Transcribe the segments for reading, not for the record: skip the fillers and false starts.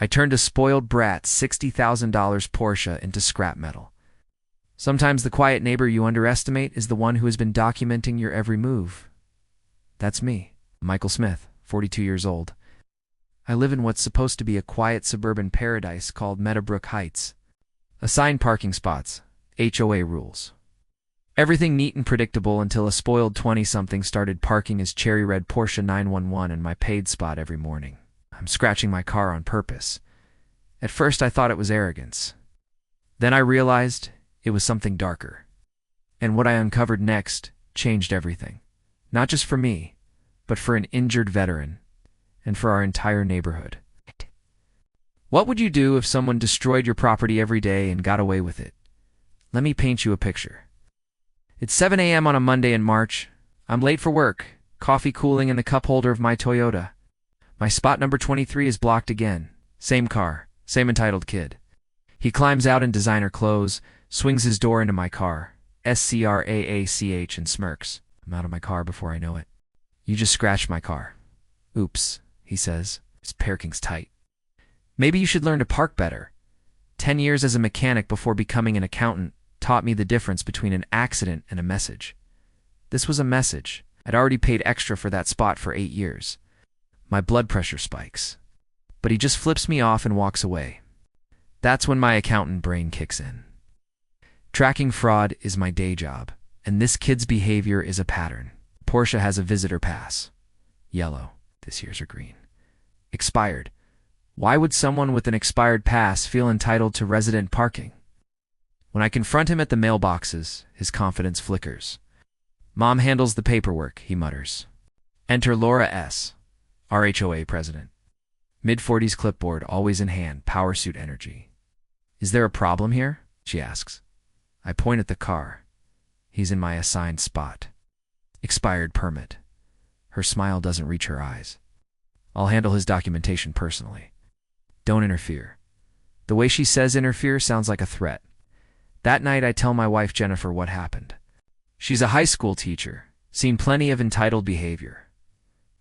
I turned a spoiled brat's $60,000 Porsche into scrap metal. Sometimes the quiet neighbor you underestimate is the one who has been documenting your every move. That's me, Michael Smith, 42 years old. I live in what's supposed to be a quiet suburban paradise called Meadowbrook Heights. Assigned parking spots, HOA rules. Everything neat and predictable until a spoiled 20-something started parking his cherry red Porsche 911 in my paid spot every morning. I'm scratching my car on purpose. At first I thought it was arrogance. Then I realized it was something darker. And what I uncovered next changed everything. Not just for me, but for an injured veteran, and for our entire neighborhood. What would you do if someone destroyed your property every day and got away with it? Let me paint you a picture. It's 7 a.m. on a Monday in March. I'm late for work, coffee cooling in the cup holder of my Toyota. My spot number 23 is blocked again. Same car, same entitled kid. He climbs out in designer clothes, swings his door into my car, SCRAACH, and smirks. I'm out of my car before I know it. You just scratched my car. Oops, he says. His parking's tight. Maybe you should learn to park better. 10 years as a mechanic before becoming an accountant taught me the difference between an accident and a message. This was a message. I'd already paid extra for that spot for 8 years. My blood pressure spikes. But he just flips me off and walks away. That's when my accountant brain kicks in. Tracking fraud is my day job, and this kid's behavior is a pattern. Porsche has a visitor pass. Yellow. This year's are green. Expired. Why would someone with an expired pass feel entitled to resident parking? When I confront him at the mailboxes, his confidence flickers. Mom handles the paperwork, he mutters. Enter Laura S., our HOA president. Mid-40s clipboard, always in hand, power suit energy. Is there a problem here? She asks. I point at the car. He's in my assigned spot. Expired permit. Her smile doesn't reach her eyes. I'll handle his documentation personally. Don't interfere. The way she says interfere sounds like a threat. That night I tell my wife Jennifer what happened. She's a high school teacher, seen plenty of entitled behavior.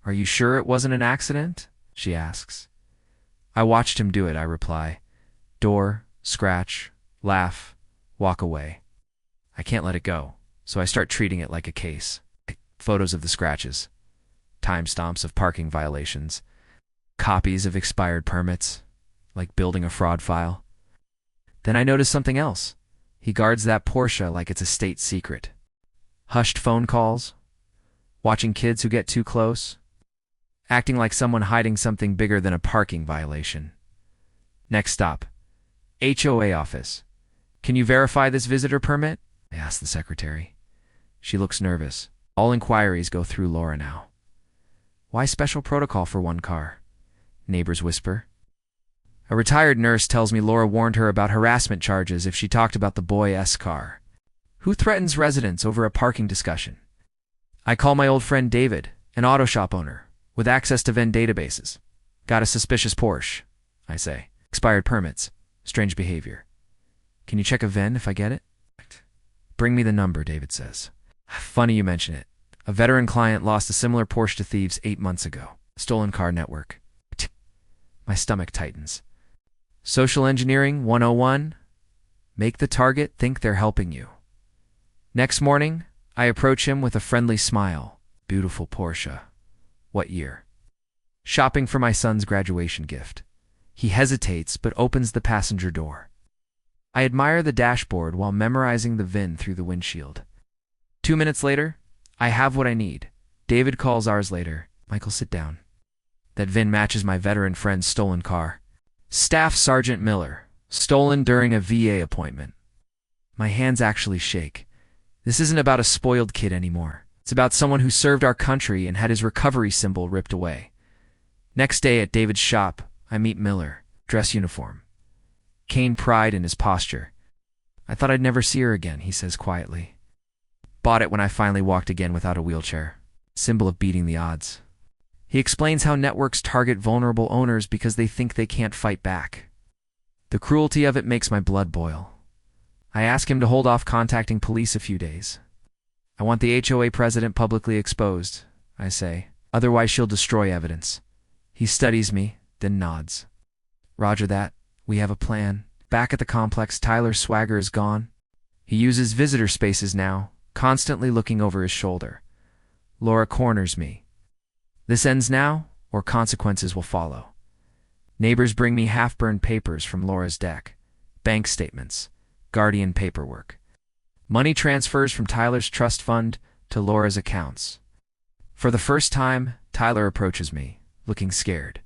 Are you sure it wasn't an accident? She asks. I watched him do it, I reply. Door, scratch, laugh, walk away. I can't let it go, so I start treating it like a case. Photos of the scratches, timestamps of parking violations, copies of expired permits, like building a fraud file. Then I notice something else. He guards that Porsche like it's a state secret. Hushed phone calls, watching kids who get too close, acting like someone hiding something bigger than a parking violation. Next stop, HOA office. Can you verify this visitor permit? I ask the secretary. She looks nervous. All inquiries go through Laura now. Why special protocol for one car? Neighbors whisper. A retired nurse tells me Laura warned her about harassment charges if she talked about the boy's car. Who threatens residents over a parking discussion? I call my old friend David, an auto shop owner, with access to VIN databases. Got a suspicious Porsche, I say. Expired permits. Strange behavior. Can you check a VIN if I get it? Bring me the number, David says. Funny you mention it. A veteran client lost a similar Porsche to thieves 8 months ago. Stolen car network. My stomach tightens. Social engineering 101. Make the target think they're helping you. Next morning, I approach him with a friendly smile. Beautiful Porsche. What year? Shopping for my son's graduation gift. He hesitates but opens the passenger door. I admire the dashboard while memorizing the VIN through the windshield. 2 minutes later, I have what I need. David calls hours later. Michael, sit down. That VIN matches my veteran friend's stolen car. Staff Sergeant Miller. Stolen during a VA appointment. My hands actually shake. This isn't about a spoiled kid anymore. It's about someone who served our country and had his recovery symbol ripped away. Next day at David's shop, I meet Miller. Dress uniform. Cane pride in his posture. I thought I'd never see her again, he says quietly. Bought it when I finally walked again without a wheelchair. Symbol of beating the odds. He explains how networks target vulnerable owners because they think they can't fight back. The cruelty of it makes my blood boil. I ask him to hold off contacting police a few days. I want the HOA president publicly exposed, I say. Otherwise she'll destroy evidence. He studies me, then nods. Roger that. We have a plan. Back at the complex, Tyler's swagger is gone. He uses visitor spaces now, constantly looking over his shoulder. Laura corners me. This ends now, or consequences will follow. Neighbors bring me half-burned papers from Laura's deck. Bank statements. Guardian paperwork. Money transfers from Tyler's trust fund to Laura's accounts. For the first time, Tyler approaches me, looking scared.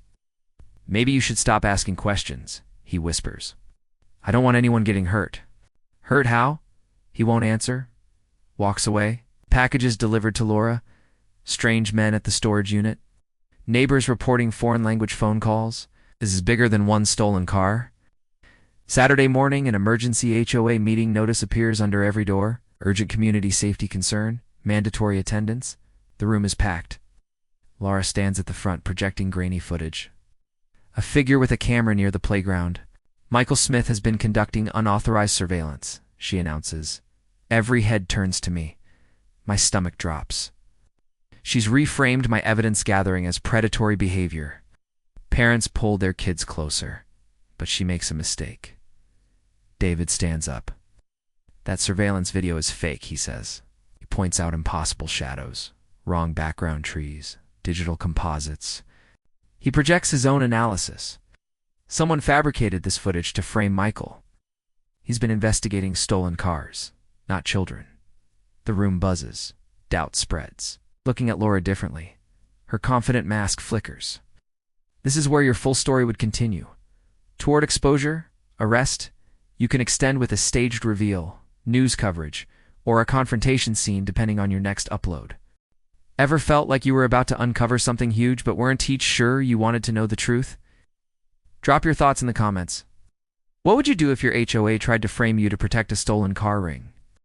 Maybe you should stop asking questions, he whispers. I don't want anyone getting hurt. Hurt how? He won't answer. Walks away. Packages delivered to Laura. Strange men at the storage unit. Neighbors reporting foreign language phone calls. This is bigger than one stolen car. Saturday morning, an emergency HOA meeting notice appears under every door. Urgent community safety concern. Mandatory attendance. The room is packed. Laura stands at the front, projecting grainy footage. A figure with a camera near the playground. Michael Smith has been conducting unauthorized surveillance, she announces. Every head turns to me. My stomach drops. She's reframed my evidence gathering as predatory behavior. Parents pull their kids closer, but she makes a mistake. David stands up. That surveillance video is fake, he says. He points out impossible shadows, wrong background trees, digital composites. He projects his own analysis. Someone fabricated this footage to frame Michael. He's been investigating stolen cars, not children. The room buzzes. Doubt spreads. Looking at Laura differently. Her confident mask flickers. This is where your full story would continue. Toward exposure, arrest, you can extend with a staged reveal, news coverage, or a confrontation scene depending on your next upload. Ever felt like you were about to uncover something huge but weren't sure you wanted to know the truth? Drop your thoughts in the comments. What would you do if your HOA tried to frame you to protect a stolen car ring?